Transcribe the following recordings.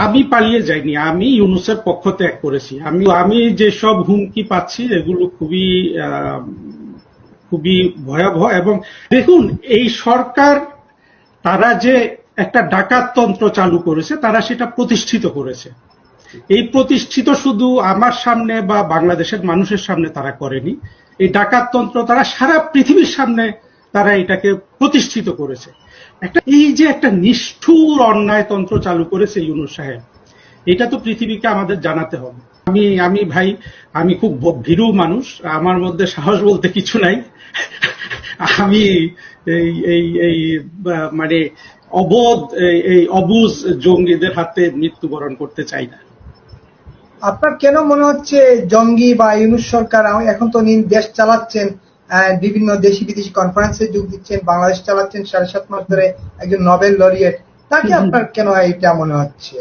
আমি পালিয়ে যাইনি, আমি ইউনূসের পক্ষ ত্যাগ করেছি। আমি যেসব হুমকি পাচ্ছি এগুলো খুবই ভয়াবহ। এবং দেখুন, এই সরকার তারা যে একটা ডাকাততন্ত্র চালু করেছে, তারা সেটা প্রতিষ্ঠিত করেছে। এই প্রতিষ্ঠিত শুধু আমার সামনে বা বাংলাদেশের মানুষের সামনে তারা করেনি, এই ডাকাততন্ত্র তারা সারা পৃথিবীর সামনে তারা এটাকে প্রতিষ্ঠিত করেছে। এই যে একটা নিষ্ঠুর অন্যায়তন্ত্র চালু করেছে ইউনূস সাহেব, এটা তো পৃথিবীকে আমাদের জানাতে হবে। আমি ভাই, আমি খুব ভীরু মানুষ, আমার মধ্যে সাহস বলতে কিছু নাই। আমি এই এই এই মানে এই অবুঝ জঙ্গিদের হাতে মৃত্যুবরণ করতে চাই না। আপনার কেন মনে হচ্ছে জঙ্গি বা ইউনূস সরকার, এখন তো উনি দেশ চালাচ্ছেন, বিভিন্ন দেশি বিদেশি কনফারেন্সে যোগ দিচ্ছেন, বাংলাদেশ চালাচ্ছেন 7.5 মাস ধরে, একজন নোবেল লরিয়েট, তাকে আপনার কেন এটা মনে হচ্ছে?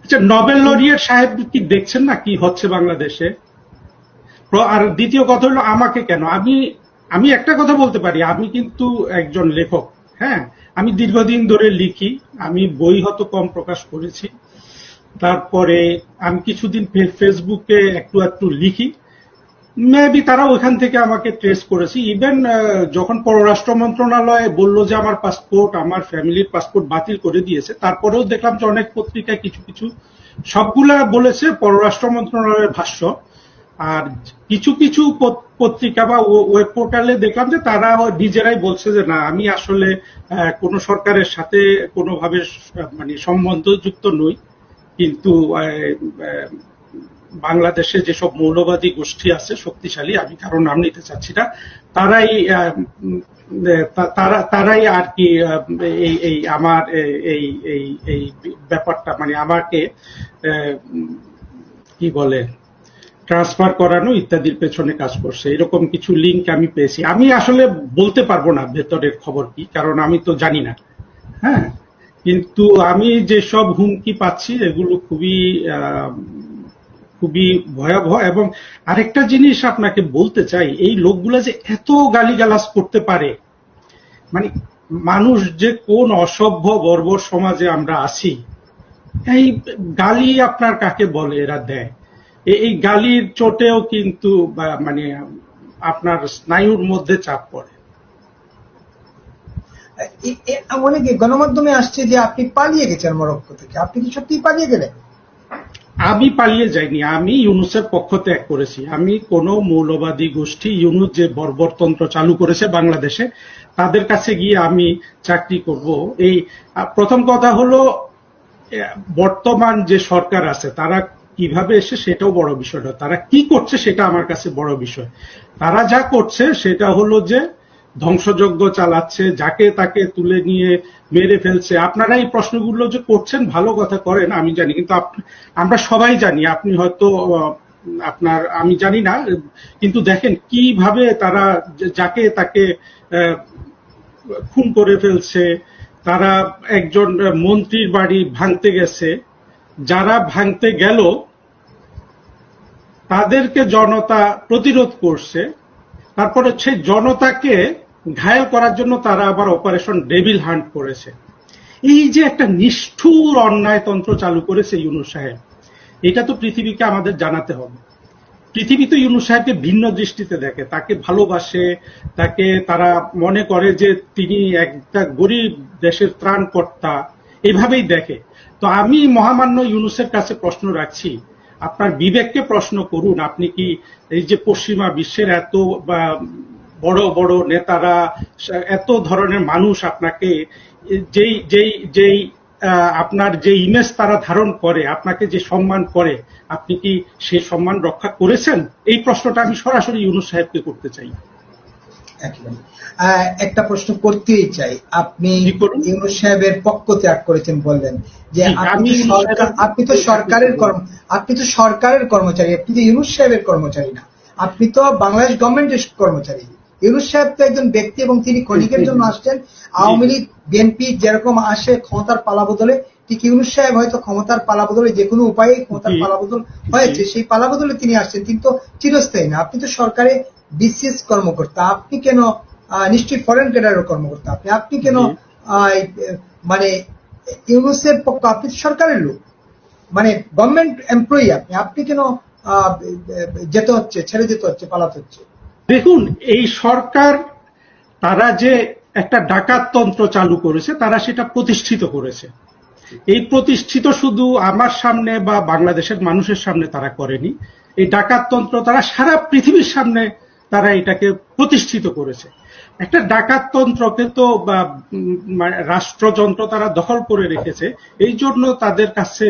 আচ্ছা, নোবেল লরিয়েট সাহেব কি দেখছেন না কি হচ্ছে বাংলাদেশে? আর দ্বিতীয় কথা হলো, আমাকে কেন? আমি একটা কথা বলতে পারি, আমি কিন্তু একজন লেখক। হ্যাঁ, আমি দীর্ঘদিন ধরে লিখি, আমি বই হয়তো কম প্রকাশ করেছি। তারপরে আমি কিছুদিন ফেসবুকে একটু লিখি, মেবি তারা ওইখান থেকে আমাকে ট্রেস করেছি। ইভেন যখন পররাষ্ট্র মন্ত্রণালয় বলল যে আমার পাসপোর্ট, আমার ফ্যামিলির পাসপোর্ট বাতিল করে দিয়েছে, তারপরেও দেখলাম যে অনেক পত্রিকায় কিছু সবগুলা বলেছে পররাষ্ট্র মন্ত্রণালয়ের ভাষ্য, আর কিছু পত্রিকা বা ওয়েব পোর্টালে দেখলাম যে তারা নিজেরাই বলছে যে না, আমি আসলে কোন সরকারের সাথে কোনোভাবে মানে সম্বন্ধযুক্ত নই, কিন্তু বাংলাদেশে যেসব মৌলবাদী গোষ্ঠী আছে শক্তিশালী, আমি কারো নাম নিতে চাচ্ছি না, তারাই আর কি এই আমার এই ব্যাপারটা, মানে আমাকে কি বলে ট্রান্সফার করানো ইত্যাদির পেছনে কাজ করছে, এরকম কিছু লিঙ্ক আমি পেয়েছি। আমি আসলে বলতে পারবো না ভেতরের খবর কি, কারণ আমি তো জানি না। হ্যাঁ, কিন্তু আমি যেসব হুমকি পাচ্ছি এগুলো খুবই ভয়াবহ। এবং আরেকটা জিনিস আপনাকে বলতে চাই, এই লোকগুলা যে এত গালিগালাজ করতে পারে, মানে মানুষ যে কোন অসভ্য বর্বর সমাজে আমরা আছি, এই গালি আপনার কাকে বলে এরা দেয়, এই গালির চোটেও কিন্তু মানে আপনার স্নায়ুর মধ্যে চাপ পড়ে। অনেকে গণমাধ্যমে আসছে যে আপনি পালিয়ে গেছেন মরক্কো থেকে, আপনি কি সত্যি পালিয়ে গেলেন? আমি পালিয়ে যাইনি, আমি ইউনূসের পক্ষ ত্যাগ করেছি। আমি কোন মৌলবাদী গোষ্ঠী, ইউনূস যে বর্বরতন্ত্র চালু করেছে বাংলাদেশে, তাদের কাছে গিয়ে আমি চাকরি করব। এই প্রথম কথা হলো, বর্তমান যে সরকার আছে তারা কিভাবে এসে সেটাও বড় বিষয় না, তারা কি করছে সেটা আমার কাছে বড় বিষয়। তারা যা করছে সেটা হলো যে ধ্বংসযজ্ঞ চালাচ্ছে, যাকে তাকে তুলে নিয়ে মেরে ফেলছে। আপনারা এই প্রশ্নগুলো যে করছেন ভালো কথা করেন, আমি জানি, কিন্তু আমরা সবাই জানি, আপনি হয়তো আমি জানি না, কিন্তু দেখেন কিভাবে তারা যাকে তাকে খুন করে ফেলছে। তারা একজন মন্ত্রীর বাড়ি ভাঙতে গেছে, যারা ভাঙতে গেল তাদেরকে জনতা প্রতিরোধ করছে, তারপরে সেই জনতাকে ঘায়েল করার জন্য তারা আবার অপারেশন ডেভিল হান্ট করেছে। এই যে একটা নিষ্ঠুর অন্যায়তন্ত্র চালু করেছে ইউনূস সাহেব, এটা তো পৃথিবীকে আমাদের জানাতে হবে। পৃথিবী তো ইউনূস সাহেবকে ভিন্ন দৃষ্টিতে দেখে, তাকে ভালোবাসে, তারা মনে করে যে তিনি একটা গরিব দেশের ত্রাণকর্তা, এভাবেই দেখে। তো আমি মহামান্য ইউনূসের কাছে প্রশ্ন রাখছি, আপনার বিবেককে প্রশ্ন করুন, আপনি কি এই যে পশ্চিমা বিশ্বের এত বড় বড় নেতারা, এত ধরনের মানুষ আপনাকে যেই আপনার যে ইমেজ তারা ধারণ করে, আপনাকে যে সম্মান করে, আপনি কি সেই সম্মান রক্ষা করেছেন? এই প্রশ্নটা আমি সরাসরি ইউনূস সাহেবকে করতে চাই। একটা প্রশ্ন করতেই চাই, আপনি ইউনূস সাহেবের পক্ষ ত্যাগ করেছেন বললেন যে আপনি তো সরকারের কর্মচারী, আপনি তো ইউনূস সাহেবের কর্মচারী না, আপনি তো বাংলাদেশ গভর্নমেন্টের কর্মচারী। ইউনূস সাহেব তো একজন ব্যক্তি এবং তিনি ক্ষণিকের জন্য আসছেন। আওয়ামী লীগ বিএনপি যেরকম আসে ক্ষমতার পালাবদলে, ঠিক ইউনূস সাহেব হয়তো ক্ষমতার পালাবদলে যে কোনো উপায়ে ক্ষমতার পালাবদল হয়েছে, সেই পালাবদলে তিনি আসছেন, তিনি তো চিরস্থায়ী না। আপনি তো সরকারে বিসিএস কর্মকর্তা, আপনি কেন নিশ্চয়ই ফরেন ক্যাডারের কর্মকর্তা, আপনি কেন মানে ইউনূসের পক্ষ, আপনি সরকারের লোক, মানে গভর্নমেন্ট এমপ্লয়ি আপনি, আপনি কেন যেতে হচ্ছে, ছেড়ে যেতে হচ্ছে, পালাতে হচ্ছে? দেখুন, এই সরকার তারা যে একটা ডাকাততন্ত্র চালু করেছে, তারা সেটা প্রতিষ্ঠিত করেছে। এই প্রতিষ্ঠিত শুধু আমার সামনে বা বাংলাদেশের মানুষের সামনে তারা করেনি, এই ডাকাততন্ত্র তারা সারা পৃথিবীর সামনে তারা এটাকে প্রতিষ্ঠিত করেছে। একটা ডাকাততন্ত্রকে তো রাষ্ট্রযন্ত্র তারা দখল করে রেখেছে, এই জন্য তাদের কাছে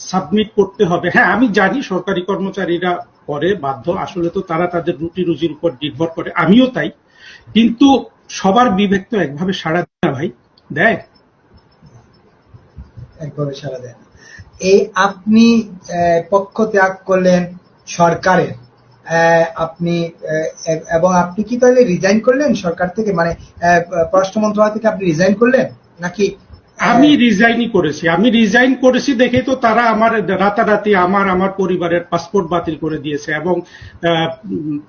সাবমিট করতে হবে। হ্যাঁ, আমি জানি সরকারি কর্মচারীরা করে বাধ্য, আসলে তো তারা তাদের রুটি রুজির উপর নির্ভর করে, আমিও তাই। কিন্তু সবার বিবেক তো একভাবে সাড়া দেয় না ভাই, দেয়? একভাবে সাড়া দেয় না। এই আপনি পক্ষ ত্যাগ করলেন সরকারের, আপনি এবং আপনি কি তাহলে রিজাইন করলেন সরকার থেকে, মানে পররাষ্ট্র মন্ত্রণালয় থেকে আপনি রিজাইন করলেন নাকি? আমি রিজাইনই করেছি। আমি রিজাইন করেছি দেখে তো তারা আমার রাতারাতি আমার পরিবারের পাসপোর্ট বাতিল করে দিয়েছে, এবং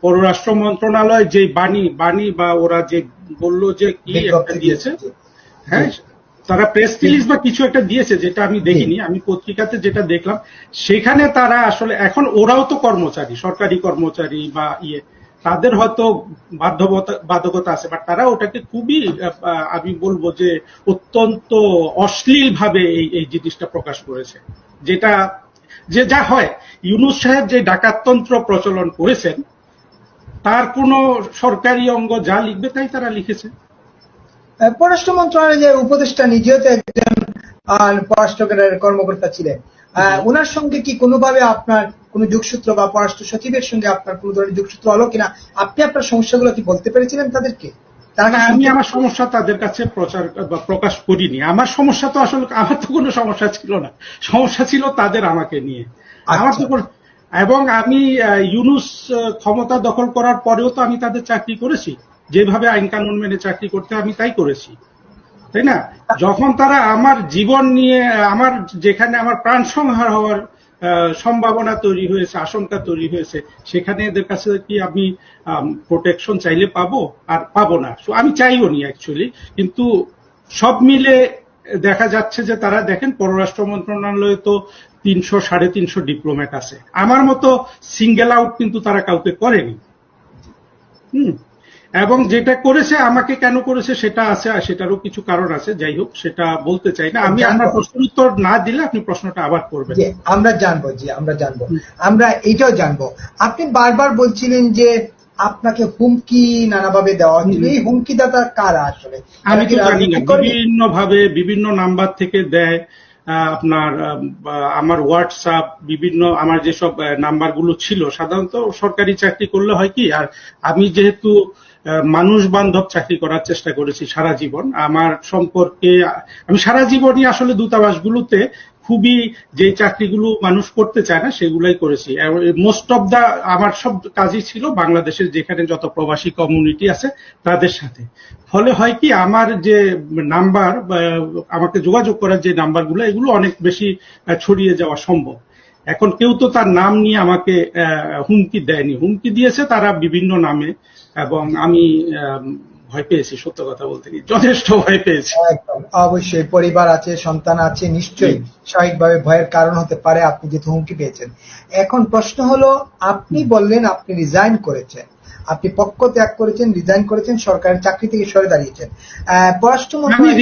পররাষ্ট্র মন্ত্রণালয় যে বাণী বা ওরা যে বলল যে কি একটা দিয়েছে, হ্যাঁ, তারা প্রেস রিলিজ বা কিছু একটা দিয়েছে যেটা আমি দেখিনি, আমি পত্রিকাতে যেটা দেখলাম, সেখানে তারা আসলে এখন ওরাও তো কর্মচারী, সরকারি কর্মচারী বা তাদের হয়তো বাধ্যকতা আছে, বাট তারা ওটাকে খুবই আমি বলবো যে অত্যন্ত অশ্লীল ভাবে এই জিনিসটা প্রকাশ করেছে। যেটা যে যা হয়, ইউনূস সাহেব যে ডাকাততন্ত্র প্রচলন করেছেন, তার কোনো সরকারি অঙ্গ যা লিখবে তাই তারা লিখেছে। পররাষ্ট্র মন্ত্রণালয়ের উপদেষ্টা নিজেও তো একজন পররাষ্ট্র কর্মকর্তা ছিলেন, ওনার সঙ্গে কি কোনোভাবে আপনার কোন যোগসূত্র বা পররাষ্ট্র সচিবের সঙ্গে আপনার কোন ধরনের যোগসূত্র হলো কিনা? আপনি আপনার সমস্যাগুলো কি বলতে পেরেছিলেন তাদেরকে? আমি আমার সমস্যা তাদের কাছে প্রকাশ করিনি। আমার সমস্যা তো আসলে, আমার তো কোনো সমস্যা ছিল না, সমস্যা ছিল তাদের আমাকে নিয়ে। আমার তো এবং আমি ইউনূস ক্ষমতা দখল করার পরেও তো আমি তাদের চাকরি করেছি, যেভাবে আইন কানুন মেনে চাকরি করতে আমি তাই করেছি, তাই না? যখন তারা আমার জীবন নিয়ে, আমার যেখানে আমার প্রাণ সংহার হওয়ার সম্ভাবনা তৈরি হয়েছে, আশঙ্কা তৈরি হয়েছে, সেখানে এদের কাছে কি আমি প্রোটেকশন চাইলে পাবো? আর পাবো না, আমি চাইও নি অ্যাকচুয়ালি। কিন্তু সব মিলে দেখা যাচ্ছে যে তারা, দেখেন, পররাষ্ট্র মন্ত্রণালয়ে তো 300-350 ডিপ্লোম্যাট আছে, আমার মতো সিঙ্গেল আউট কিন্তু তারা কাউকে করেনি। এবং যেটা করেছে, আমাকে কেন করেছে সেটা আছে, আর সেটারও কিছু কারণ আছে, যাই হোক সেটা বলতে চাই না। আমি আপনার প্রশ্নের উত্তর না দিলে আপনি প্রশ্নটা আবার করবেন। আমরা জানবো, আমরা এইটাও জানবো। আপনি বারবার বলছিলেন যে আপনাকে হুমকি নানাভাবে দেওয়া হচ্ছিল, এই হুমকি দাতা কারা আসলে? আমি তো জানি না, বিভিন্ন ভাবে বিভিন্ন নাম্বার থেকে দেয়। আপনার আমার হোয়াটসঅ্যাপ, বিভিন্ন আমার যেসব নাম্বারগুলো ছিল, সাধারণত সরকারি চাকরি করলে হয় কি, আর আমি যেহেতু মানুষ বান্ধব চাকরি করার চেষ্টা করেছি সারা জীবন, আমার সম্পর্কে আমি সারা জীবনই আসলে দূতাবাসগুলোতে খুবই, যে চাকরিগুলো মানুষ করতে চায় না সেগুলাই করেছি। মোস্ট অফ দা আমার সব কাজই ছিল বাংলাদেশের যেখানে যত প্রবাসী কমিউনিটি আছে তাদের সাথে। ফলে হয় কি, আমার যে নাম্বার, আমাকে যোগাযোগ করার যে নাম্বারগুলো, এগুলো অনেক বেশি ছড়িয়ে যাওয়া সম্ভব। এখন কেউ তো তার নাম নিয়ে আমাকে হুমকি দেয়নি, হুমকি দিয়েছে তারা বিভিন্ন নামে, এবং আমি ভয় পেয়েছি, সত্য কথা বলতে কি যথেষ্ট ভয় পেয়েছি। অবশ্যই পরিবার আছে, সন্তান আছে, নিশ্চয়ই স্বাভাবিকভাবে ভয়ের কারণ হতে পারে আপনি যেহেতু হুমকি পেয়েছেন। এখন প্রশ্ন হলো, আপনি বললেন আপনি রিজাইন করেছেন, আপনি পক্ষ ত্যাগ করেছেন, রিজাইন করেছেন, সরকারের চাকরি থেকে সরে দাঁড়িয়েছেন। পররাষ্ট্র মন্ত্রণালয়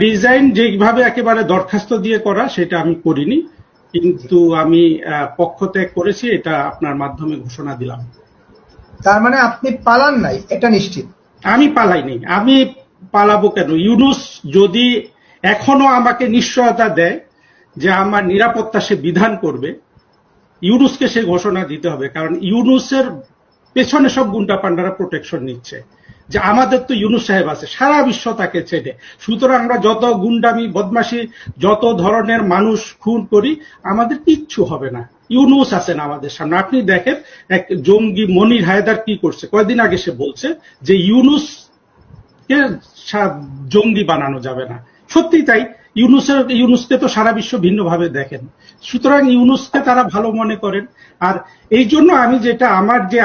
রিজাইন যেভাবে একেবারে দরখাস্ত দিয়ে করা, সেটা আমি করিনি, কিন্তু আমি পক্ষ ত্যাগ করেছি, এটা আপনার মাধ্যমে ঘোষণা দিলাম। তার মানে আপনি পালান নাই, এটা নিশ্চিত? আমি পালাইনি। আমি পালাবো কেন? ইউনূস যদি এখনো আমাকে নিশ্চয়তা দেয় যে আমার নিরাপত্তা সে বিধান করবে, ইউনূসকে সে ঘোষণা দিতে হবে, কারণ ইউনূসের পেছনে সব গুন্ডা পান্ডারা প্রোটেকশন নিচ্ছে। যে আমাদের তো ইউনূস সাহেব আছে, সারা বিশ্ব তাকে চেনে, সুতরাং আমরা যত গুন্ডামি বদমাশি, যত ধরনের মানুষ খুন করি, আমাদের কিচ্ছু হবে না, ইউনূস আছেন আমাদের সামনে। আপনি দেখেন, এক জঙ্গি মনির হায়দার কি করছে, কয়েকদিন আগে সে বলছে যে ইউনূসকে জঙ্গি বানানো যাবে না। সত্যি তাই, ইউনূসকে তো সারা বিশ্ব ভিন্নভাবে দেখেন, সুতরাং ইউনূসকে তারা ভালো মনে করেন। আর এই জন্য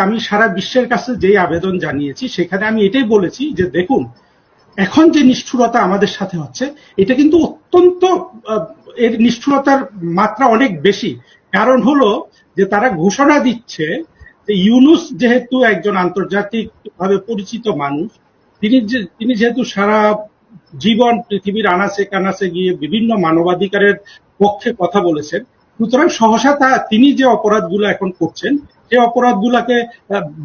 আমি সারা বিশ্বের কাছে যে আবেদন জানিয়েছি, সেখানে আমি এটাই বলেছি যে দেখুন, এখন যে নিষ্ঠুরতা আমাদের সাথে হচ্ছে, এটা কিন্তু অত্যন্ত এর নিষ্ঠুরতার মাত্রা অনেক বেশি। কারণ হলো যে তারা ঘোষণা দিচ্ছে যে ইউনূস যেহেতু একজন আন্তর্জাতিকভাবে পরিচিত মানুষ, তিনি যেহেতু সারা জীবন পৃথিবীর আনাচে কানাচে গিয়ে বিভিন্ন মানবাধিকারের পক্ষে কথা বলেছেন, সুতরাং সহসা তিনি যে অপরাধগুলো এখন করছেন সেই অপরাধগুলোকে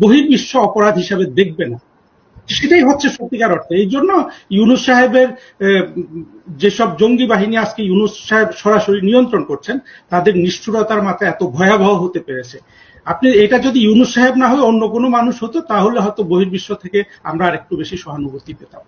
বহির্বিশ্ব অপরাধ হিসাবে দেখবে না। সেটাই হচ্ছে সত্যিকার অর্থে। এই জন্য ইউনূস সাহেবের যেসব জঙ্গি বাহিনী আজকে ইউনূস সাহেব সরাসরি নিয়ন্ত্রণ করছেন, তাদের নিষ্ঠুরতার মাত্রা এত ভয়াবহ হতে পেরেছে। আপনি এটা যদি ইউনূস সাহেব না হয়ে অন্য কোনো মানুষ হতো, তাহলে হয়তো বহির্বিশ্ব থেকে আমরা আর একটু বেশি সহানুভূতি পেতাম।